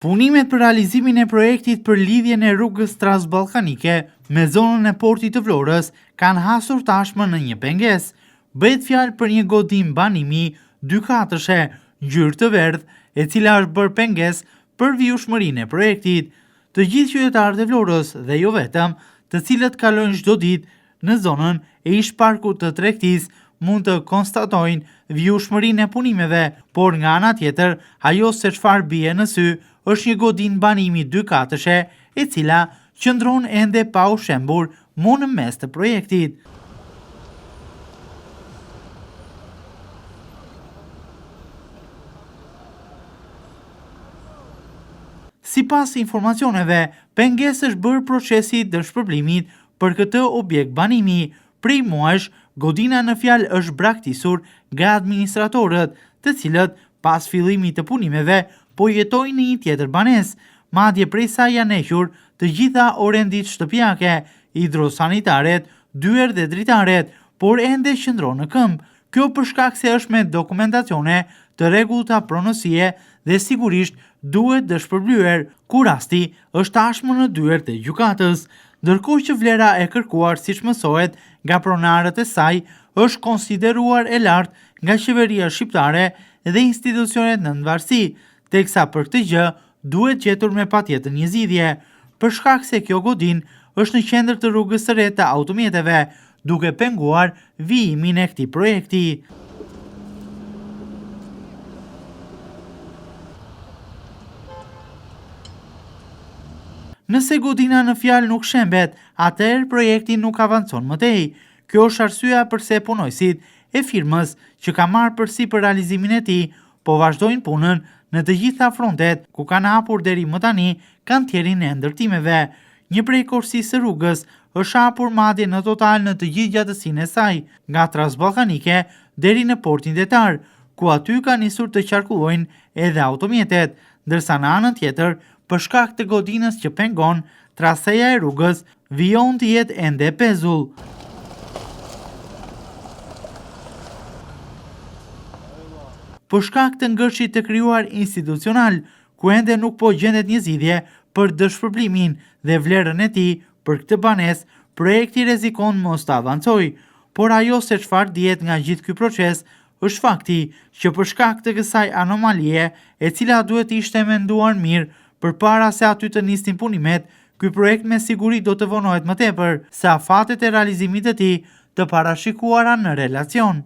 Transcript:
Punimet për realizimin e projektit për lidhjen e rrugës transballkanike me zonën e portit të Vlorës kanë hasur tashmë në një pengesë. Bëhet fjalë për një godim banimi 2-katëshe ngjyrë të verdhë, e cila është bërë pengesë për vijshmërinë e projektit. Të gjithë qytetarët e Vlorës dhe jo vetëm, të cilët kalojnë çdo ditë në zonën e ish parkut të tregtisë, mund të konstatojnë vijshmërinë e punimeve, por nga ana tjetër, ajo se çfarë bie në sy është një godin banimi 2-katëshe, e cila qëndron ende pa u shembur mu në mes të projektit. Sipas informacioneve, pengesë është bërë procesi dëshpërblimit për këtë objekt banimi. Prej muajsh, godina në fjalë është braktisur nga administratorët, të cilët pas fillimit të punimeve po jetojnë në një tjetër banesë, madje prej sa janë hequr të gjitha orendit shtëpiake, hidrosanitaret, dyer dhe dritaret, por ende qëndron në këmbë. Kjo për shkak se është me dokumentacione të rregullta pronësie dhe sigurisht duhet dëshpërblyer, ku rasti është tashmë në dyert e gjykatës, ndërkohë që vlera e kërkuar, siç mësohet nga pronarët e saj, është konsideruar e lartë nga qeveria shqiptare dhe institucionet nënvarësi, teksa për këtë gjë duhet gjetur me patjetër një zgjidhje, për shkak se kjo godin është në qendër të rrugës së re të automjeteve, duke penguar vijimin e këtij projekti. Nëse godina në fjalë nuk shembet, atëherë projekti nuk avancon më tej. Kjo është arsyeja pse punojësit e firmës që ka marrë përsipër realizimin e tij po vazhdojnë punën në të gjitha frontet ku kanë hapur deri më tani kantierin e ndërtimeve. Një prej korsisë së rrugës është hapur madje në total në të gjithë gjatësinë e saj, nga transballkanike deri në portin detar, ku aty ka nisur të qarkullojnë edhe automjetet, ndërsa në anën tjetër, për shkak të godinës që pengon, traseja e rrugës vijon të jetë ende e pezull. Për shkak të ngërshit të krijuar institucional, ku ende nuk po gjendet një zgjidhje për dëshpërblimin dhe vlerën e tij për këtë banesë, projekti rrezikon mos të avancojë, por ajo se çfarë dihet nga gjithë ky proces është fakti që për shkak të kësaj anomalie, e cila duhet ishte menduar mirë përpara se aty të nisnin punimet, ky projekt me siguri do të vonohet më tepër se afatet e realizimit të tij të parashikuara në relacion.